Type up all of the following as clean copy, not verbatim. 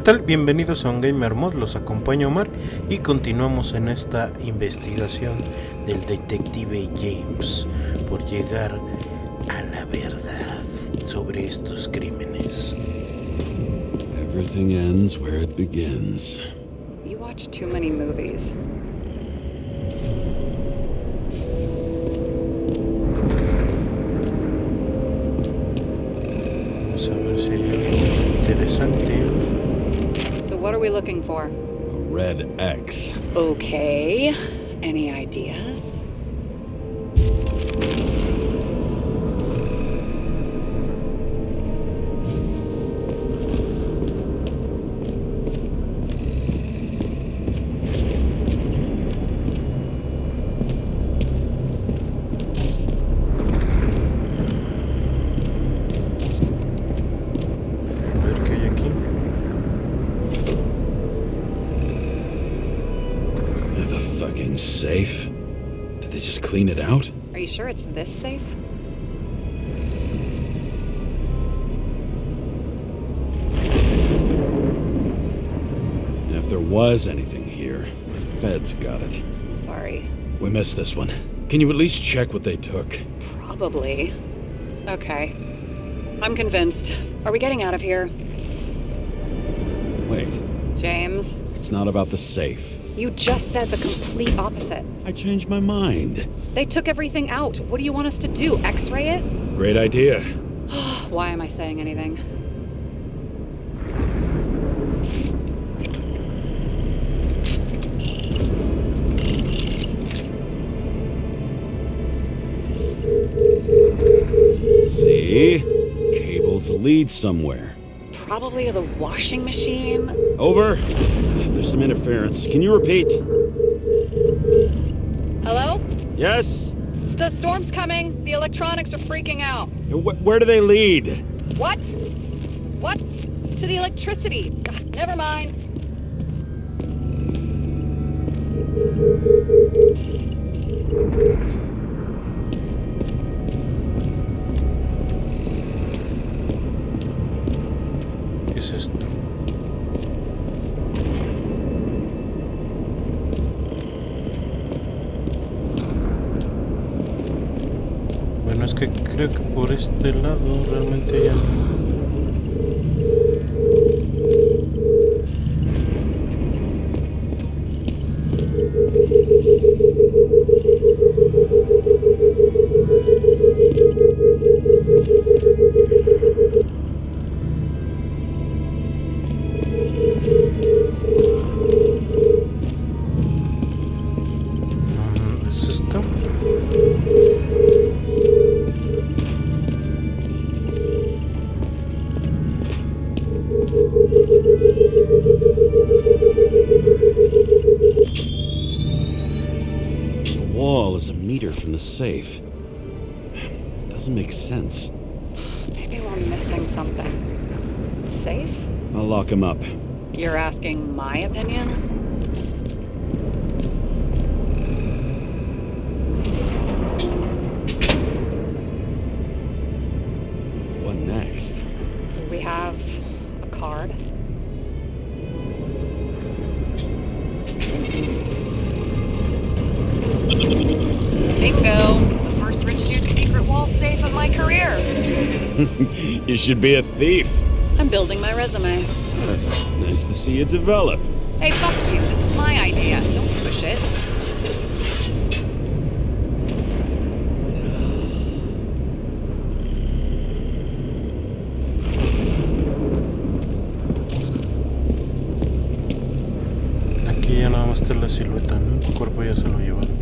tal? Bienvenidos a un Gamer Mod, los acompaña Omar y continuamos en esta investigación del detective James por llegar a la verdad sobre estos crímenes. Everything ends where it begins. You watch too many movies. Vamos a ver si hay algo interesante. So what are we looking for? A red X. Okay. Any ideas? A ver qué hay aquí. The fucking safe. Did they just clean it out? Are you sure it's this safe? If there was anything here, the feds got it. I'm sorry. We missed this one. Can you at least check what they took? Probably. Okay. I'm convinced. Are we getting out of here? Wait, James, it's not about the safe. you just said the complete opposite. I changed my mind. They took everything out. What do you want us to do? X-ray it? Great idea. Why am I saying anything? See? Cables lead somewhere. Probably to the washing machine. Over. There's some interference. Can you repeat? Hello? Yes? Storm's coming. The electronics are freaking out. Where do they lead? What? What? To the electricity. God, never mind. ¿Qué es esto? Bueno, es que creo que por este lado realmente ya no. ¿Es esto? The wall is a meter from the safe. It doesn't make sense. Maybe we're missing something. Safe? I'll lock him up. You're asking my opinion? What next? We have a card. Bingo! The first rich dude's secret wall safe of my career. You should be a thief. I'm building my resume. Nice to see you develop. Hey, fuck you. This is my idea. Don't push it. Aquí ya nada más está la silueta, ¿no? El cuerpo ya se lo llevaron.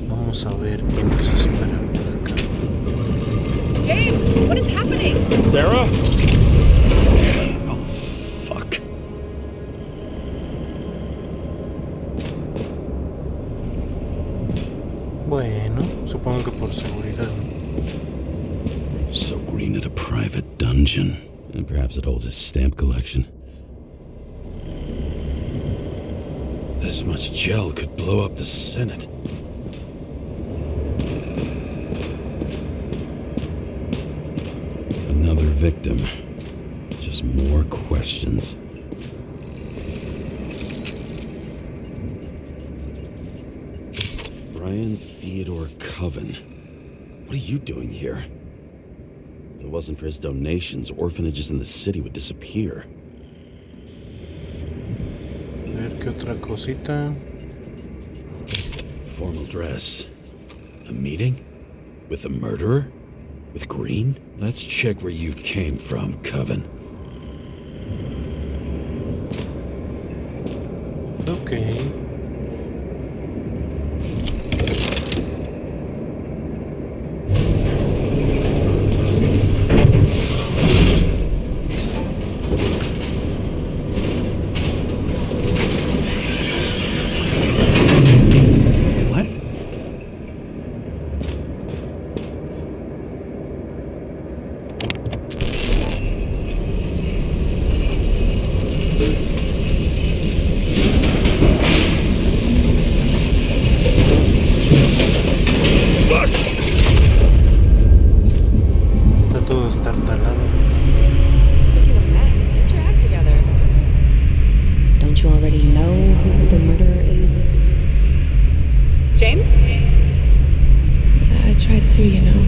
Vamos a ver qué nos espera por acá. James, what is happening? Sarah? Oh, fuck. Bueno, supongo que por seguridad, ¿no? So green at a private dungeon. And perhaps it holds his stamp collection. This much gel could blow up the Senate. Another victim. Just more questions. Brian Theodore Coven. What are you doing here? If it wasn't for his donations, orphanages in the city would disappear. A ver qué otra cosita. Formal dress. A meeting? With a murderer? With Green? Let's check where you came from, Coven. Okay. What? Está todo estartalado. Looking a mess. Get your act together. Don't you already know who the murderer is? James? I tried to, you know.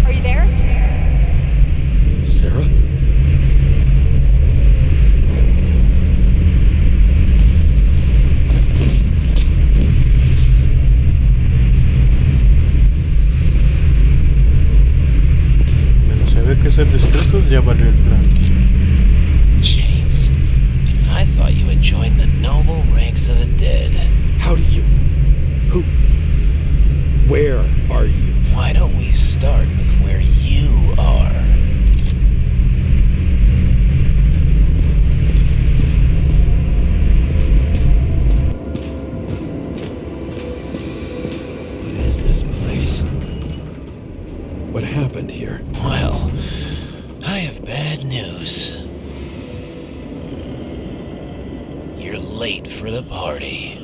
Are you there? Sarah? Bueno, se ve que ser discretos ya valió el plan. James, I thought you had joined the noble ranks of the dead. How do you... Who... Where are you? Why don't we start with where you are? What is this place? What happened here? Well, I have bad news. You're late for the party.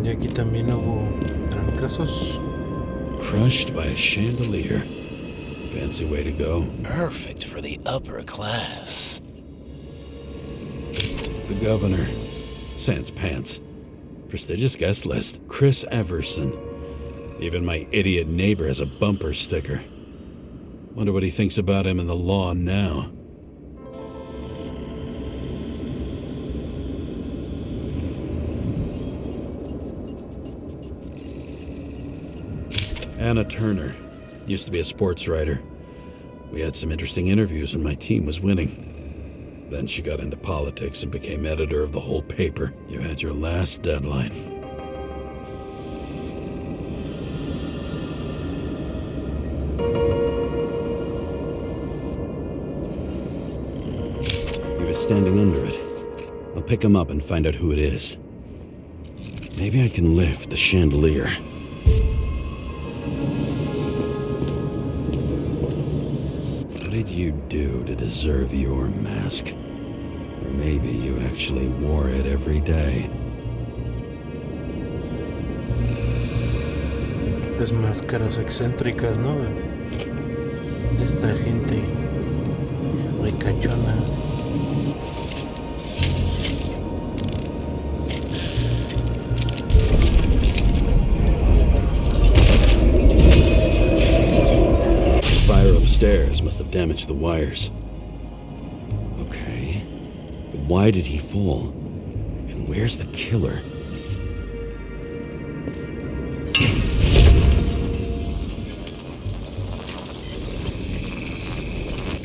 Y aquí también hubo trancazos. Crushed by a chandelier. Fancy way to go. Perfect for the upper class. The governor. Sans pants. Prestigious guest list. Chris Everson. Even my idiot neighbor has a bumper sticker. Wonder what he thinks about him and the law now. Anna Turner. Used to be a sports writer. We had some interesting interviews when my team was winning. Then she got into politics and became editor of the whole paper. You had your last deadline. He was standing under it. I'll pick him up and find out who it is. Maybe I can lift the chandelier. What did you do to deserve your mask? Or maybe you actually wore it every day. Las máscaras excéntricas, ¿no? De esta gente ricachona. Fire upstairs must have damaged the wires. Okay, but why did he fall? And where's the killer?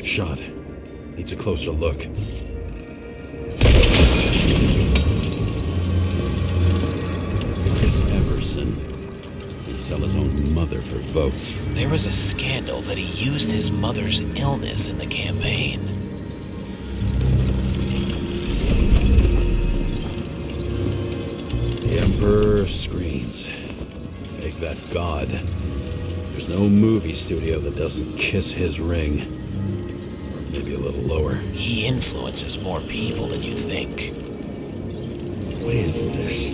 Shot. Needs a closer look. Chris Everson. He'd sell his own mother for votes. There was a scandal that he used his mother's illness in the campaign. The Emperor screens. Make that god. There's no movie studio that doesn't kiss his ring. Or maybe a little lower. He influences more people than you think. What is this?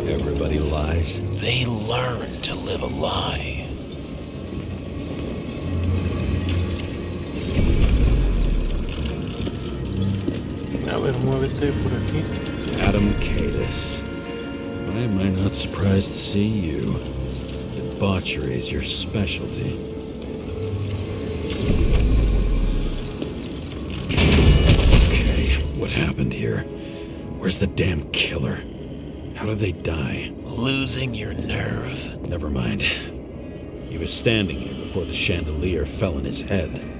Everybody lies. They learn to live a lie. A ver, muévete por aquí. Adam Cadis. Why am I not surprised to see you? Debauchery is your specialty. Okay, what happened here? Where's the damn killer? How did they die? Losing your nerve. Never mind. He was standing here before the chandelier fell on his head.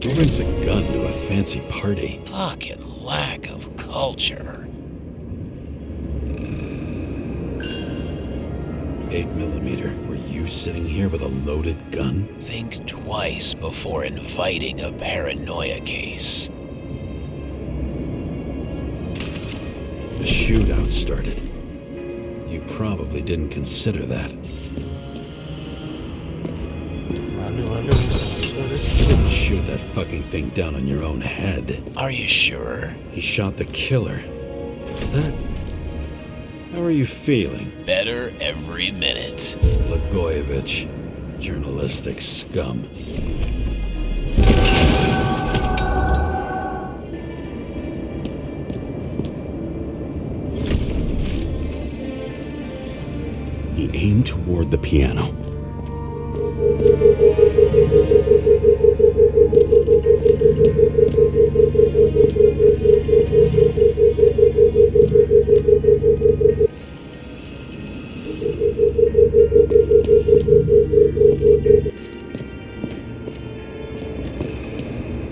Who brings a gun to a fancy party? Fucking lack of culture. 8mm. Were you sitting here with a loaded gun? Think twice before inviting a paranoia case. The shootout started. You probably didn't consider that. Vale, vale, vamos a hacer esto. You didn't shoot that fucking thing down on your own head. Are you sure? He shot the killer. Is that... How are you feeling? Better every minute. Blagojevich, journalistic scum. He aimed toward the piano.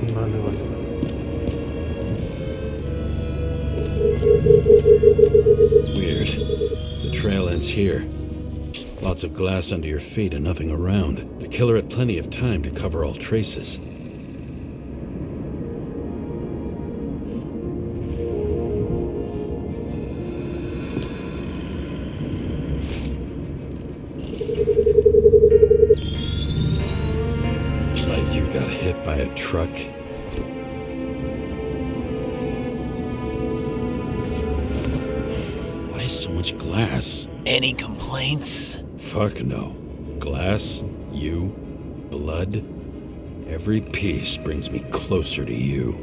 Vale, vale, vale. Weird. The trail ends here. Lots of glass under your feet and nothing around. The killer had plenty of time to cover all traces. Like you got hit by a truck. Why so much glass? Any complaints? Fuck no. Glass, you, blood. Every piece brings me closer to you.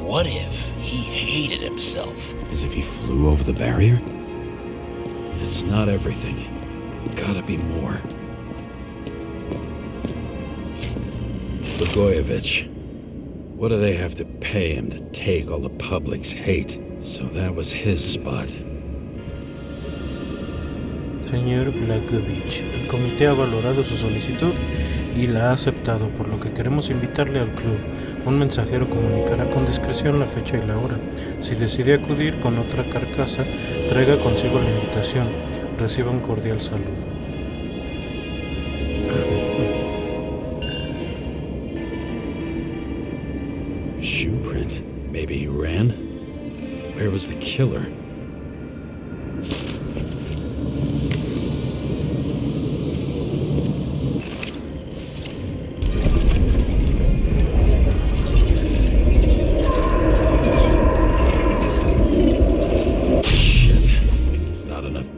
What if he hated himself? As if he flew over the barrier? It's not everything. Gotta be more. Blagojevich. What do they have to pay him to take all the public's hate? So that was his spot. Señor Blagojevich, el comité ha valorado su solicitud y la ha aceptado, por lo que queremos invitarle al club. Un mensajero comunicará con discreción la fecha y la hora. Si decide acudir con otra carcasa, traiga consigo la invitación. Reciba un cordial saludo. Shoe print. Maybe he ran? Where was the killer?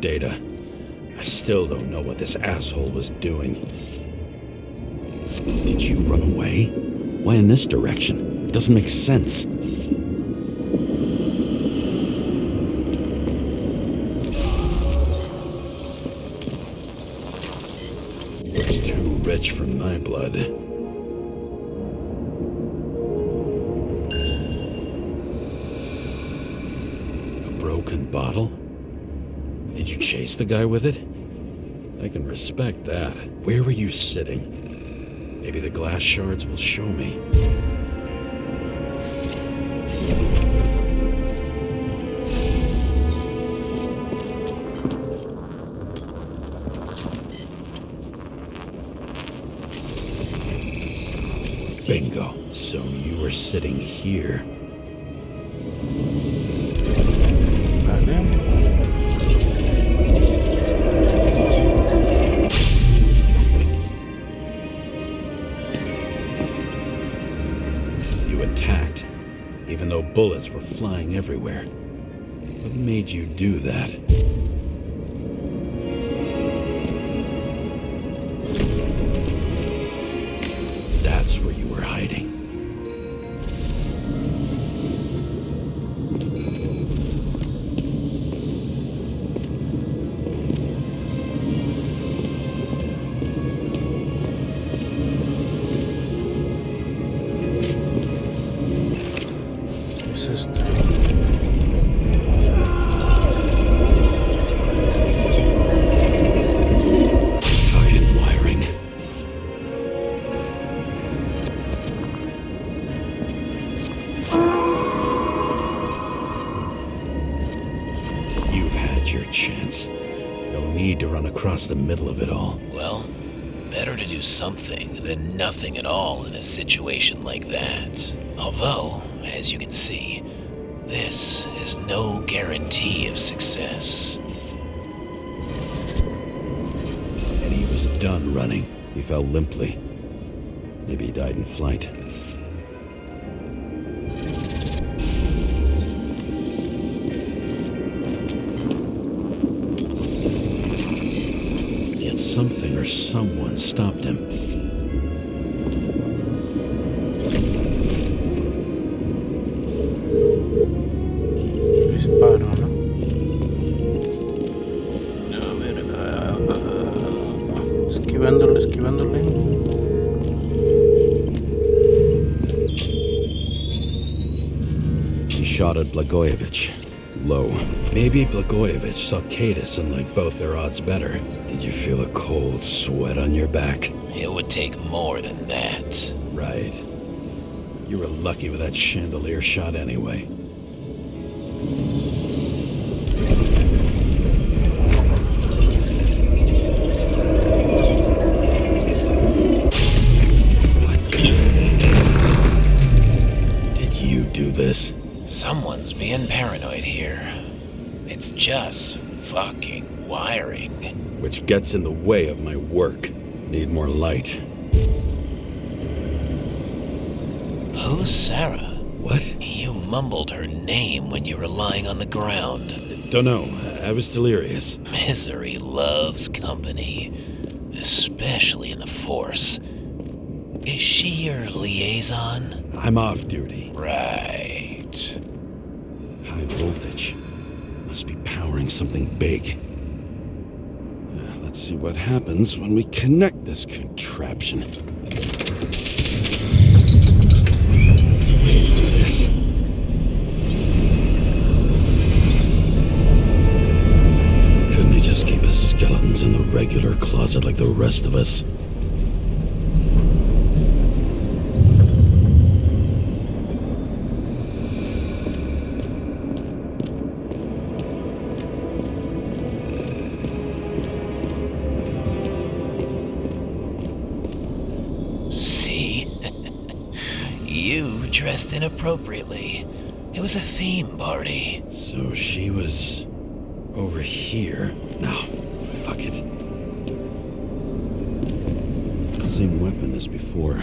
Data. I still don't know what this asshole was doing. Did you run away? Why in this direction? It doesn't make sense. It's too rich for my blood. A broken bottle? Did you chase the guy with it? I can respect that. Where were you sitting? Maybe the glass shards will show me. sitting here. Vale. You attacked, even though bullets were flying everywhere. What made you do that? That's where you were hiding. ¿Qué es esto? Fucking wiring. You've had your chance. No need to run across the middle of it all. Well, better to do something than nothing at all in a situation like that. Although, as you can see, this is no guarantee of success. And he was done running. He fell limply. Maybe he died in flight. Yet something or someone stopped him. Disparo, ¿no? A ver, esquivándole, esquivándole. He shot at Blagojevich. Low. Maybe Blagojevich saw Cadis and liked both their odds better. Did you feel a cold sweat on your back? It would take more than that. Right. You were lucky with that chandelier shot anyway. Did you do this? Someone's being paranoid here. It's just fucking wiring. Which gets in the way of my work. Need more light. Who's Sarah? What? You mumbled her name when you were lying on the ground. Don't know. I was delirious. Misery loves company, especially in the Force. Is she your liaison? I'm off duty. Right. High voltage. Must be powering something big. Let's see what happens when we connect this contraption. Couldn't he just keep his skeletons in the regular closet like the rest of us? See? You dressed inappropriately. It was a theme party. So she was over here. No, fuck it. Same weapon as before.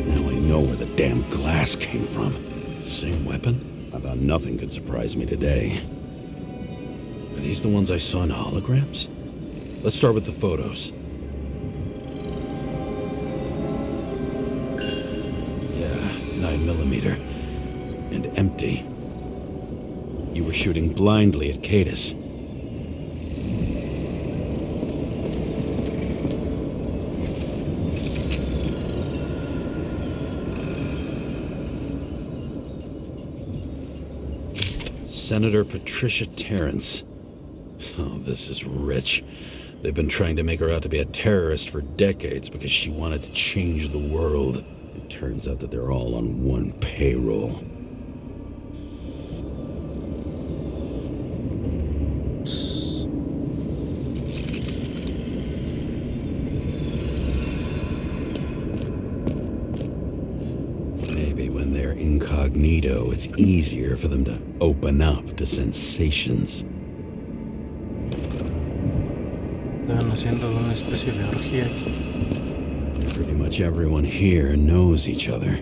Now I know where the damn glass came from. Same weapon? I thought nothing could surprise me today. Are these the ones I saw in holograms? Let's start with the photos. Yeah, 9mm. And empty. You were shooting blindly at Cadis. Senator Patricia Terrence. Oh, this is rich. They've been trying to make her out to be a terrorist for decades because she wanted to change the world. It turns out that they're all on one payroll. incognito, it's easier for them to open up to sensations. Están haciendo una especie de orgía aquí. Pretty much everyone here knows each other.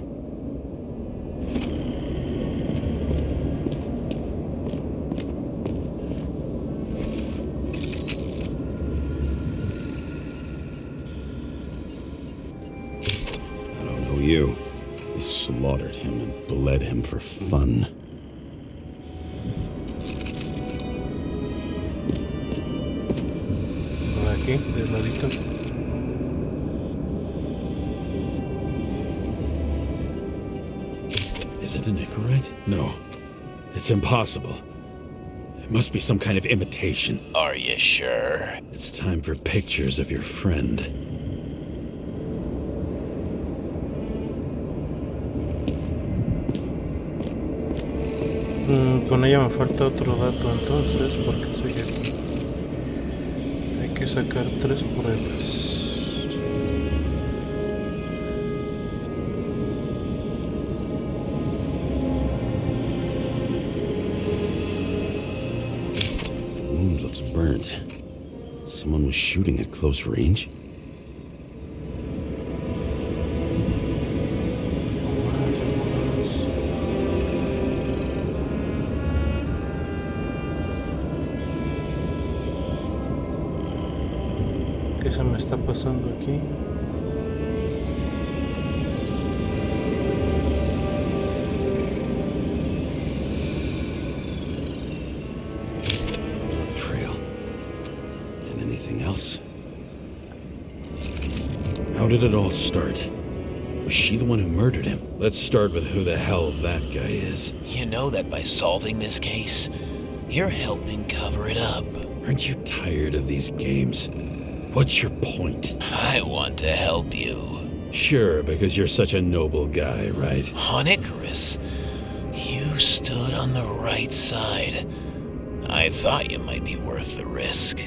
I don't know you. He slaughtered him and bled him for fun. Por aquí, del ladito. Is it a Nicorite? No. It's impossible. It must be some kind of imitation. Are you sure? It's time for pictures of your friend. Con ella me falta otro dato entonces, porque sigue aquí. Hay que sacar 3 pruebas. The wound looks burnt. Someone was shooting at close range? ¿Qué se me está pasando aquí? Blood trail. And anything else? How did it all start? Was she the one who murdered him? Let's start with who the hell that guy is. You know that by solving this case, you're helping cover it up. Aren't you tired of these games? What's your point? I want to help you. Sure, because you're such a noble guy, right? On Icarus, you stood on the right side. I thought you might be worth the risk.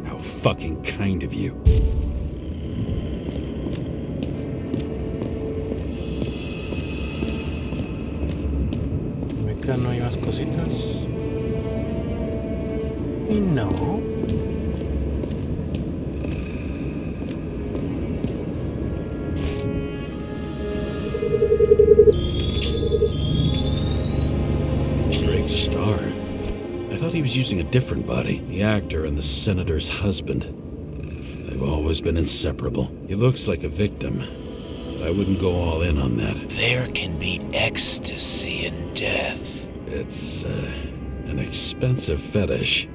How fucking kind of you. Acá no hay más cositas. No. Drake Starr. I thought he was using a different body. The actor and the senator's husband. They've always been inseparable. He looks like a victim. I wouldn't go all in on that. There can be ecstasy in death. It's, an expensive fetish.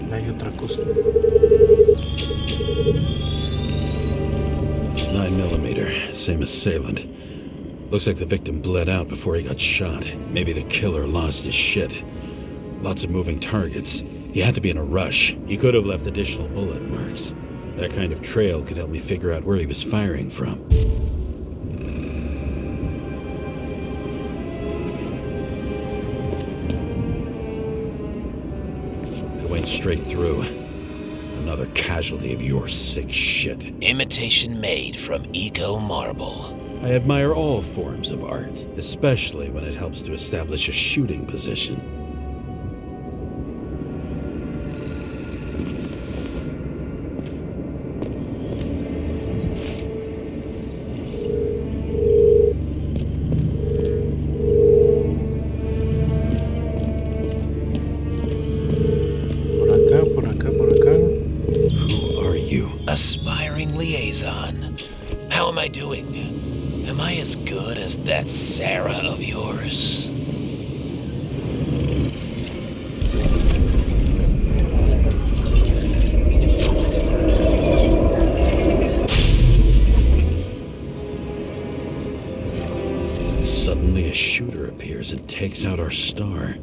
Hay otra cosa. 9mm, same assailant. Looks like the victim bled out before he got shot. Maybe the killer lost his shit. Lots of moving targets. He had to be in a rush. He could have left additional bullet marks. That kind of trail could help me figure out where he was firing from. It went straight through. Another casualty of your sick shit. Imitation made from eco marble. I admire all forms of art, especially when it helps to establish a shooting position. Por acá, por acá, por acá. Who are you? Aspiring liaison. How am I doing? Am I as good as that Sarah of yours? Suddenly a shooter appears and takes out our star.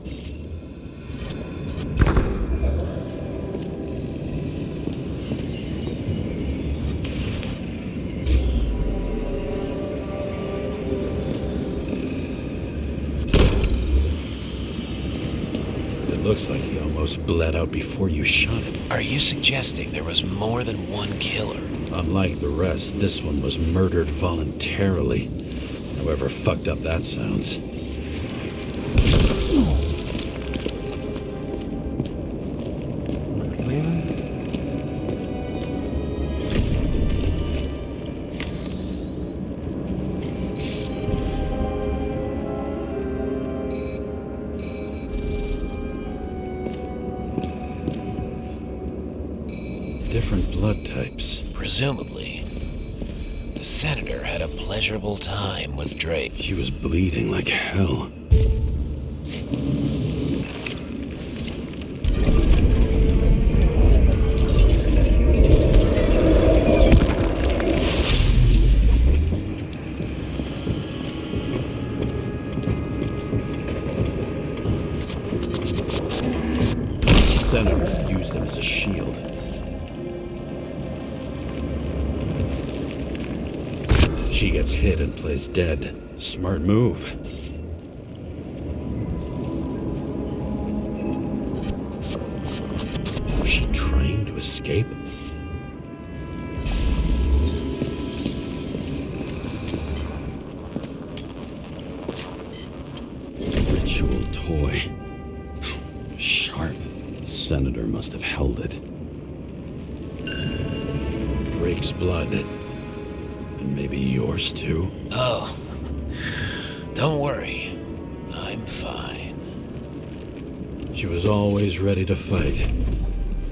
Looks like he almost bled out before you shot him. Are you suggesting there was more than one killer? Unlike the rest, this one was murdered voluntarily. However fucked up that sounds. Different blood types. Presumably, the senator had a pleasurable time with Drake. She was bleeding like hell. The senator used them as a shield. She gets hit and plays dead. Smart move. Was she trying to escape? Ritual toy. Sharp. Senator must have held it. Drake's blood. And maybe yours too? Oh, don't worry. I'm fine. She was always ready to fight.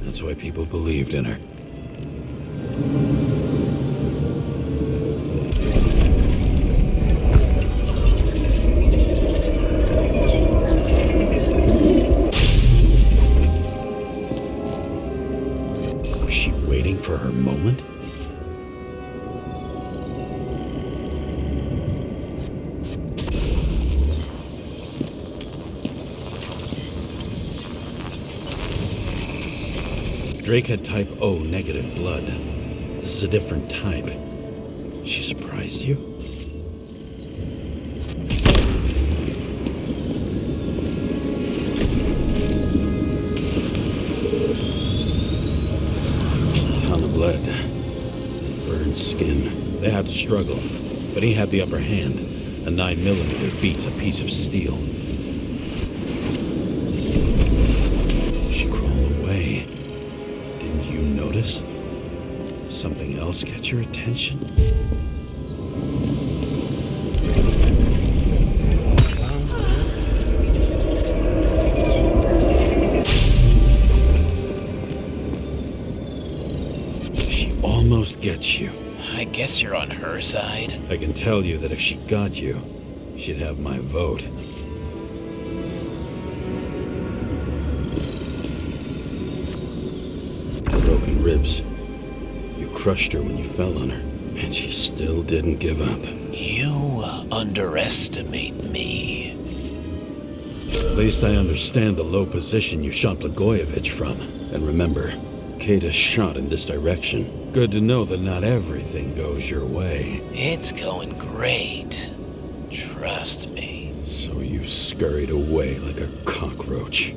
That's why people believed in her. Was she waiting for her moment? Drake had type O negative blood. This is a different type. She surprised you? Ton of blood. Burned skin. They had to struggle, but he had the upper hand. A 9mm beats a piece of steel. She crawled away. Didn't you notice? Something else catch your attention? She almost gets you. I guess you're on her side. I can tell you that if she got you, she'd have my vote. Broken ribs. You crushed her when you fell on her, and she still didn't give up. You underestimate me. At least I understand the low position you shot Blagojevich from. And remember, Caja shot in this direction. Good to know that not everything goes your way. It's going great. Trust me. So you scurried away like a cockroach.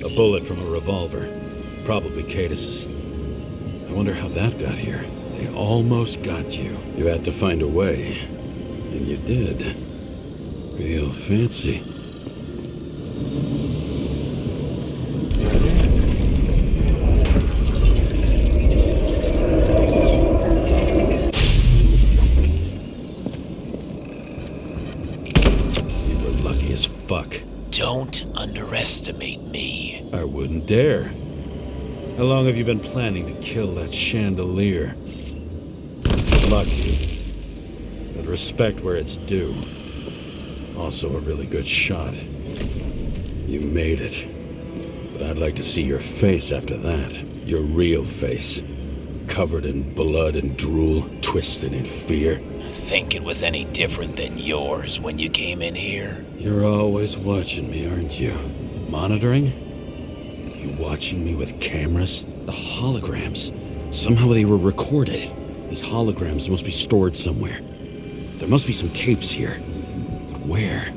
A bullet from a revolver. Probably Cadis's. I wonder how that got here. They almost got you. You had to find a way. And you did. Real fancy. You were lucky as fuck. Don't underestimate me. I wouldn't dare. How long have you been planning to kill that chandelier? Lucky. But respect where it's due. Also a really good shot. You made it. But I'd like to see your face after that. Your real face. Covered in blood and drool, twisted in fear. Think it was any different than yours when you came in here? You're always watching me, aren't you? Monitoring? You watching me with cameras? The holograms. Somehow they were recorded. These holograms must be stored somewhere. There must be some tapes here. But where?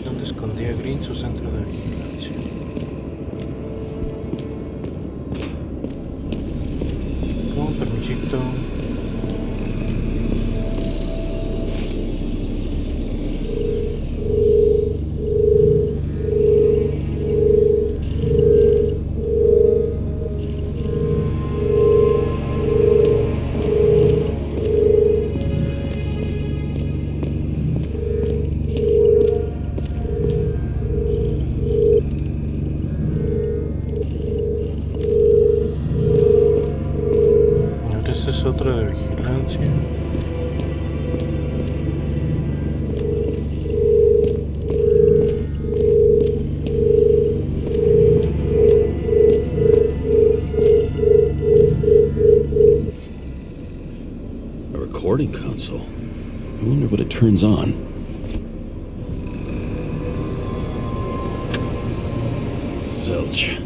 ¿Dónde escondía Green su centro de vigilancia? Con permisito. Esta es otra de vigilancia. A recording console. I wonder what it turns on. Zilch.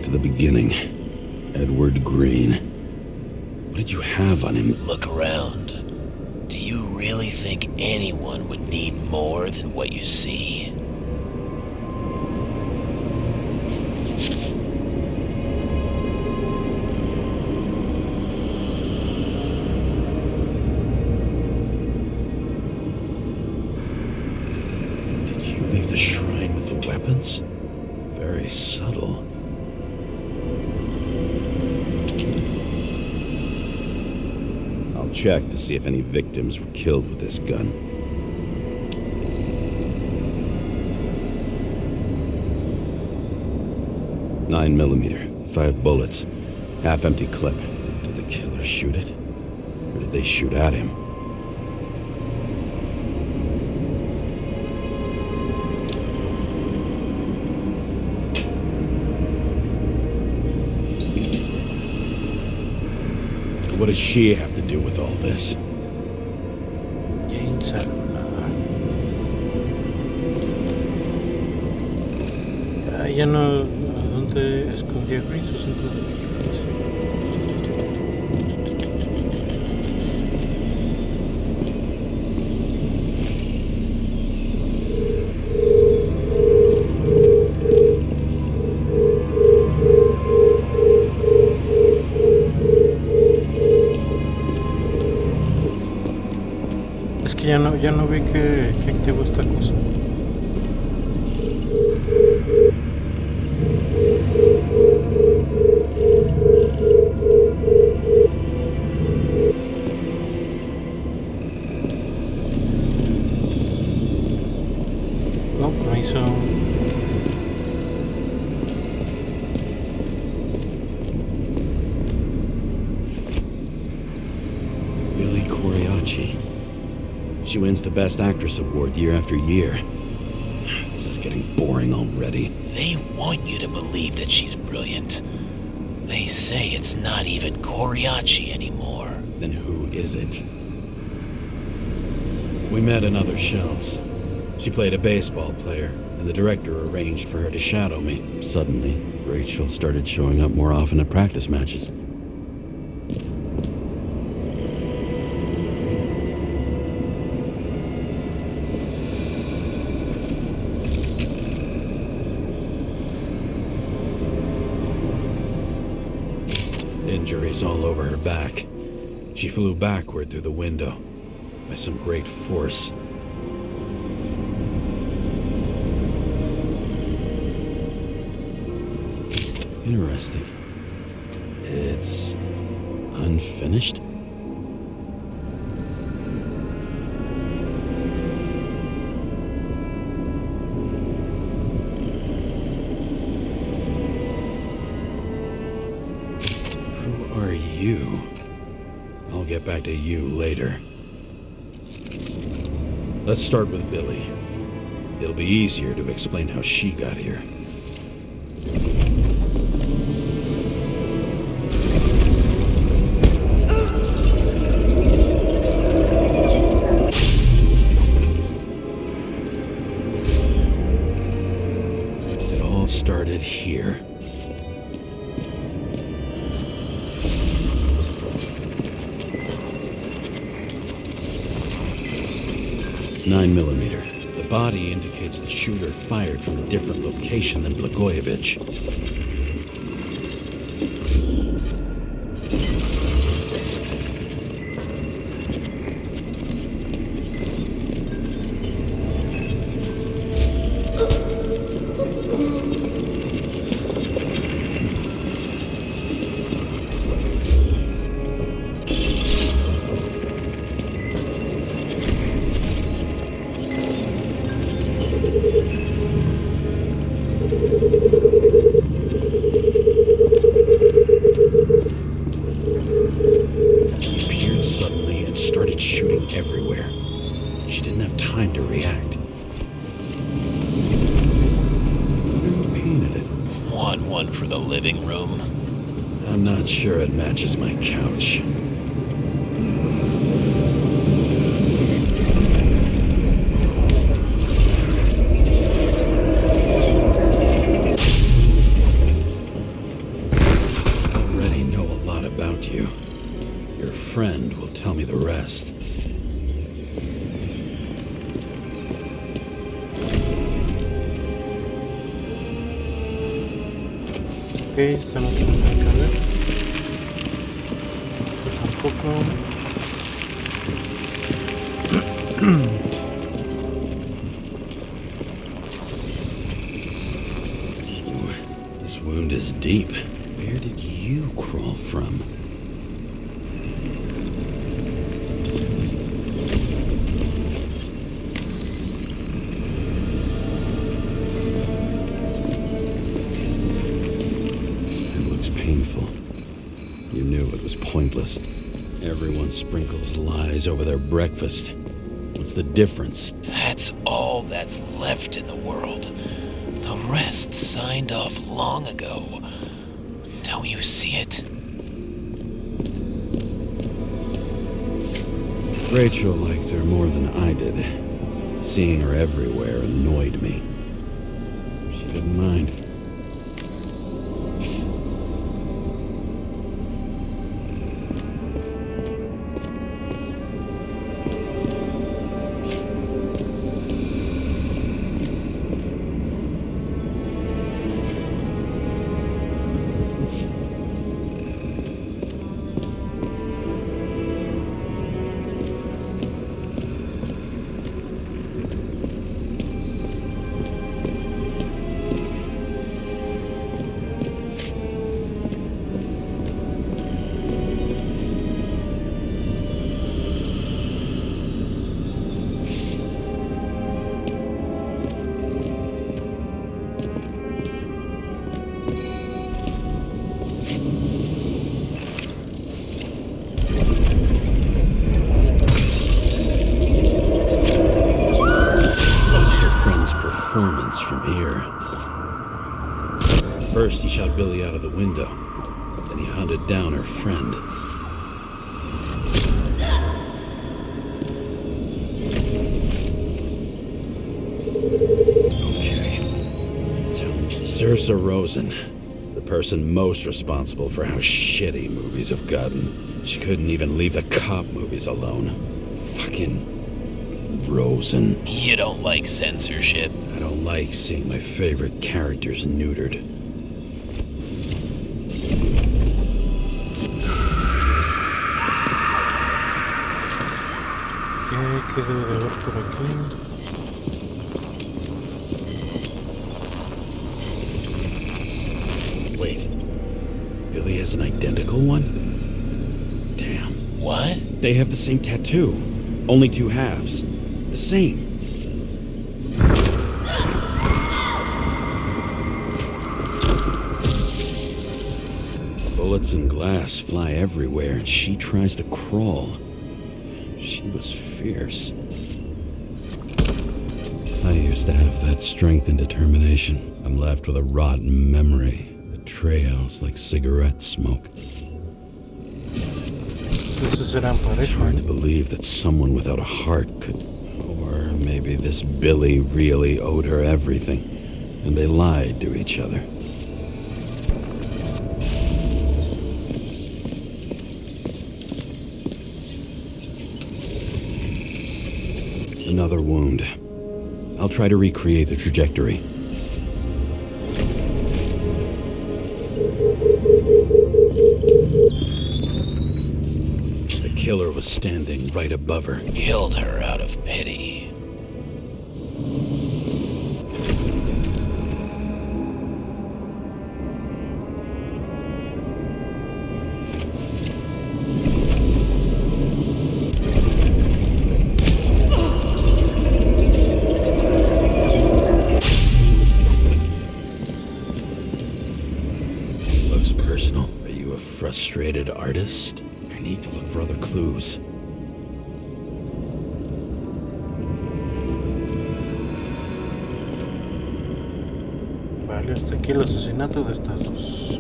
The beginning. Edward Green. What did you have on him? Look around. Do you really think anyone would need more than what you see? Did you leave the shrine with the weapons? Very subtle. Check to see if any victims were killed with this gun. .9mm, 5 bullets, half-empty clip. Did the killer shoot it? Or did they shoot at him? What does she have to do with all this? ¿Quién sabe? Ya no... ¿Dónde escondía Green su centro de vigilancia? Es que ya no vi que activó esta cosa. No, me hizo... Billy Coriacci. She wins the Best Actress award year after year. This is getting boring already. They want you to believe that she's brilliant. They say it's not even Coriacci anymore. Then who is it? We met in other shells. She played a baseball player, and the director arranged for her to shadow me. Suddenly, Rachel started showing up more often at practice matches. Injuries all over her back. She flew backward through the window by some great force. Interesting. It's unfinished? Who are you? I'll get back to you later. Let's start with Billy. It'll be easier to explain how she got here. It all started here. 9mm. The body indicates the shooter fired from a different location than Blagojevich. Shooting everywhere. She didn't have time to react. Who painted it? Want one for the living room? I'm not sure it matches my couch. I already know a lot about you. Your friend will tell me the rest. Ok, esta no tiene nada que ver. Esto tampoco. This wound is deep. Where did you crawl from? Painful. You knew it was pointless. Everyone sprinkles lies over their breakfast. What's the difference? That's all that's left in the world. The rest signed off long ago. Don't you see it? Rachel liked her more than I did. Seeing her everywhere annoyed me. She didn't mind. From here. First, he shot Billy out of the window. Then he hunted down her friend. Okay. Saoirse Rosen, the person most responsible for how shitty movies have gotten. She couldn't even leave the cop movies alone. Fucking Rosen. You don't like censorship? I don't like seeing my favorite characters neutered. ¿Qué debe de haber por aquí? Wait. Billy has an identical one? Damn. What? They have the same tattoo. Only two halves. The same. Bullets and glass fly everywhere, and she tries to crawl. She was fierce. I used to have that strength and determination. I'm left with a rotten memory that trails like cigarette smoke. Entonces eran It's pareja. hard to believe that someone without a heart could... Or maybe this Billy really owed her everything, and they lied to each other. Another wound. I'll try to recreate the trajectory. The killer was standing right above her. Killed her out of pity. Looks personal. Are you a frustrated artist? I need to look for other clues. Vale, hasta aquí el asesinato de estas dos.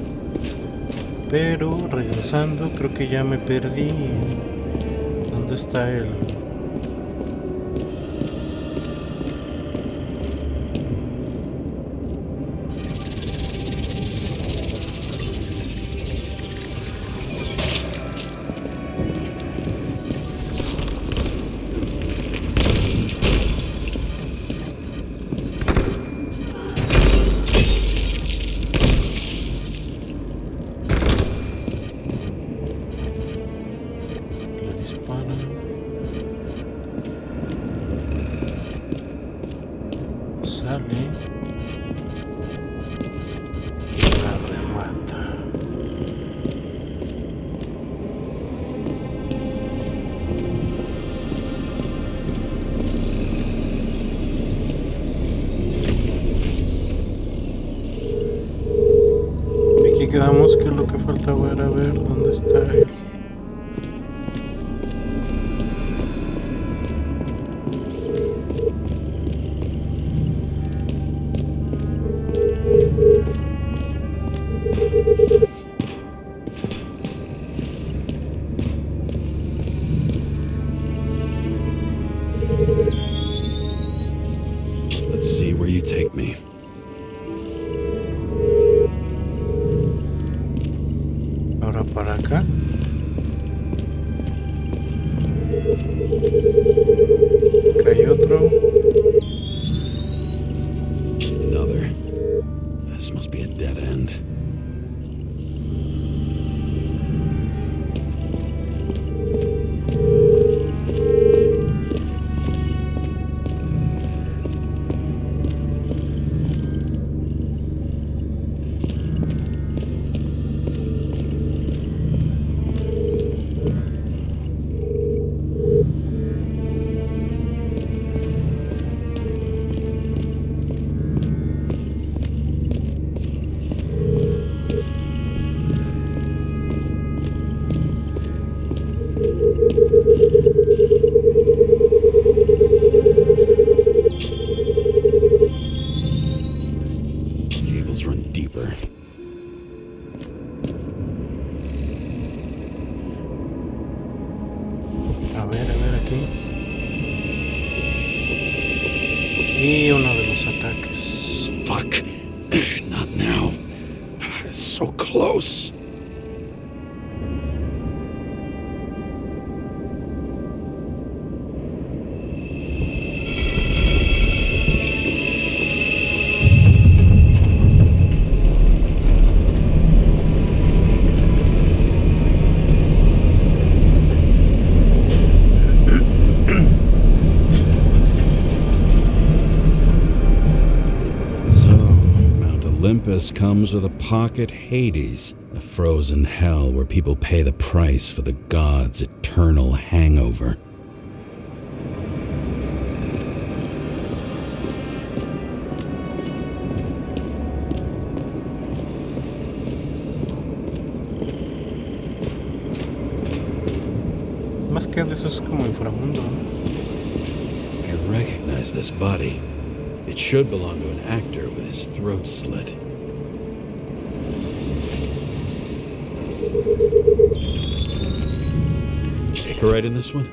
Pero regresando, creo que ya me perdí. ¿Dónde está el...? Le disparan. Sale. Y la remata. Y aquí quedamos que lo que faltaba era ver dónde está él. Let's see where you take me. Ahora para acá. Acá hay otro. Another. This must be a dead end. Cables run deeper. A ver aquí. Y uno de los ataques. Fuck. Not now. It's so close. Olympus comes with a pocket Hades, a frozen hell where people pay the price for the gods' eternal hangover. Más que de eso es como inframundo, ¿no? I recognize this body. It should belong to an actor with his throat slit. Icarite in this one?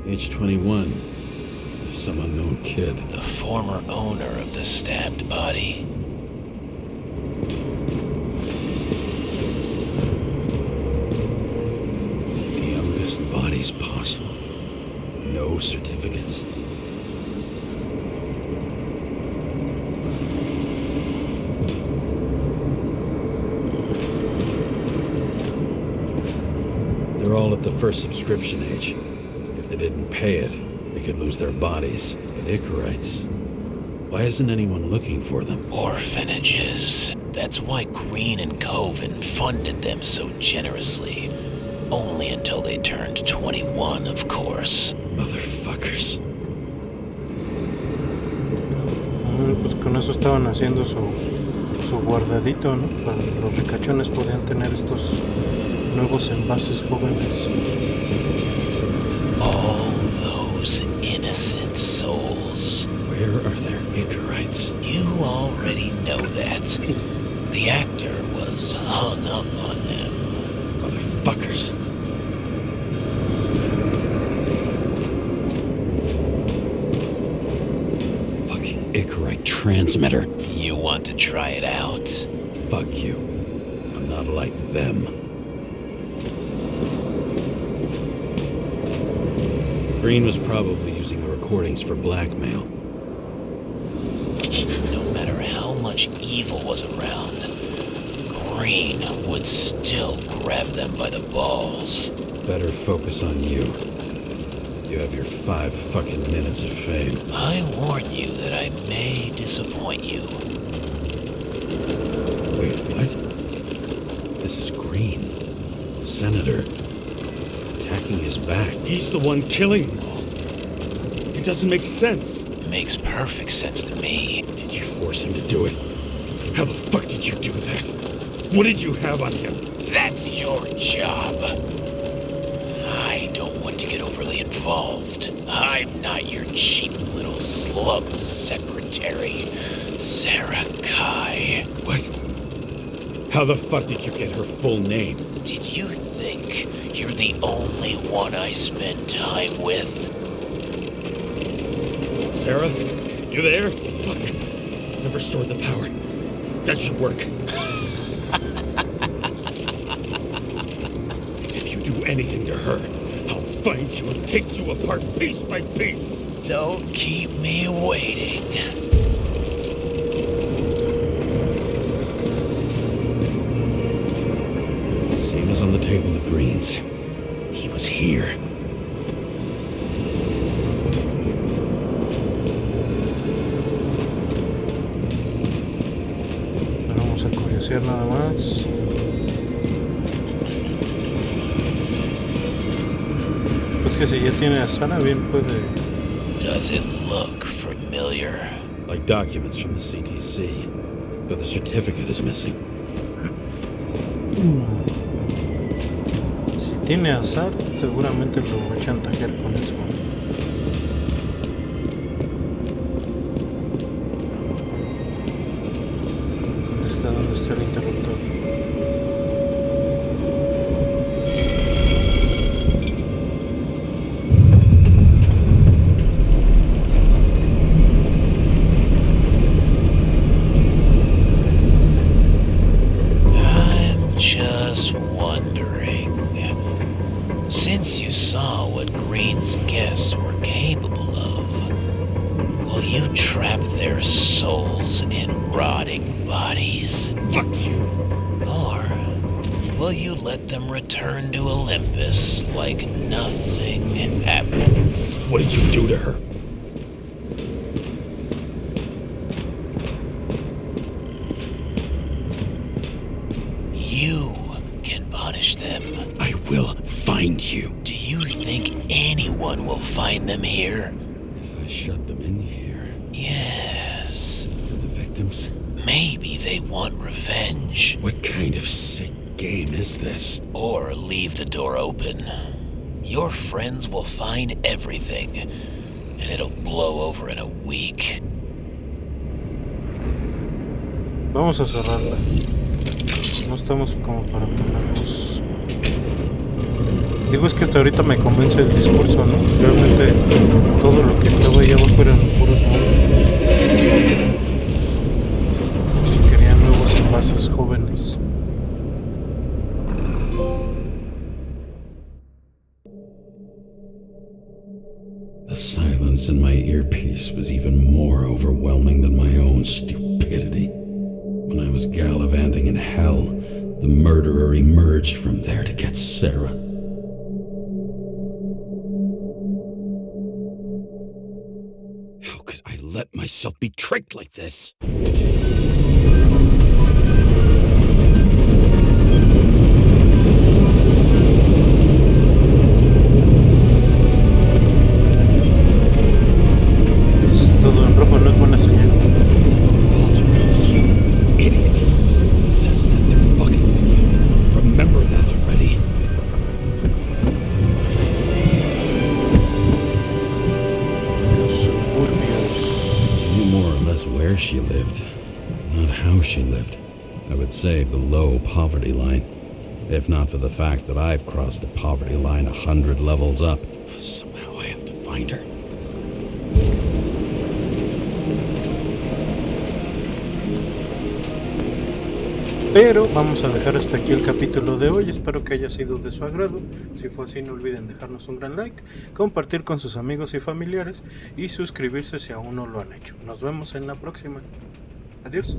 Age 21. Some unknown kid. The former owner of the stabbed body. The youngest bodies possible. No certificates. They're all at the first subscription age. If they didn't pay it, they could lose their bodies. But Icarites, why isn't anyone looking for them? Orphanages. That's why Green and Coven funded them so generously. Only until they turned 21, of course. Motherfuckers. Pues con eso estaban haciendo su guardadito, ¿no? Para los ricachones podían tener estos nuevos envases jóvenes. All those innocent souls. Where are their Icarites? You already know that. The actor was hung up on them. Motherfuckers. Fucking Icarite transmitter. You want to try it out? Fuck you. I'm not like them. Green was probably using the recordings for blackmail. No matter how much evil was around, Green would still grab them by the balls. Better focus on you. You have your 5 fucking minutes of fame. I warn you that I may disappoint you. Wait, what? This is Green. Senator. Attacking his back. He's the one killing them all. It doesn't make sense. Makes perfect sense to me. Did you force him to do it? How the fuck did you do that? What did you have on him? That's your job. I don't want to get overly involved. I'm not your cheap little slum secretary, Sarah Kai. What? How the fuck did you get her full name? Did you think you're the only one I spend time with? Sarah? You there? Fuck. I've restored the power. That should work. If you do anything to her, I'll find you and take you apart piece by piece. Don't keep me waiting. Same as on the table of Greens. He was here. Vamos a curiosear nada más. Pues que si ya tiene a Sara, bien puede. Does it look familiar? Like documents from the CTC. But the certificate is missing. Si tiene azar, seguramente lo va a chantajear con eso. ¿Dónde está el interruptor? I'm just wondering, since you saw what Green's guests were capable of, will you trap their souls in rotting bodies? Fuck you. Or will you let them return to Olympus like nothing happened? What did you do to her? You can punish them. I will find you. Do you think anyone will find them here? If I shut them in here, Yes. and the victims, Maybe they want revenge. what kind of sick game is this? Or leave the door open. Your friends will find everything, and it'll blow over in a week. Vamos a cerrarla. No estamos como para ponernos... Digo, es que hasta ahorita me convence el discurso, ¿no? Realmente todo lo que estaba ahí abajo eran puros monstruos. Querían nuevos envases jóvenes. The silence in my earpiece was even more overwhelming than my own stupidity. When I was gallivanting in hell, the murderer emerged from there to get Sarah. How could I let myself be tricked like this? Todo en rojo no es buena señal. Revolves around you, idiot. Says that they're fucking with you. Remember that already. Los suburbios. I knew more or less where she lived, not how she lived. I would say below poverty line. If not for the fact that I've crossed the poverty line 100 levels up. Somehow I have to find her. Pero vamos a dejar hasta aquí el capítulo de hoy. Espero que haya sido de su agrado. Si fue así, no olviden dejarnos un gran like, compartir con sus amigos y familiares y suscribirse si aún no lo han hecho. Nos vemos en la próxima. Adiós.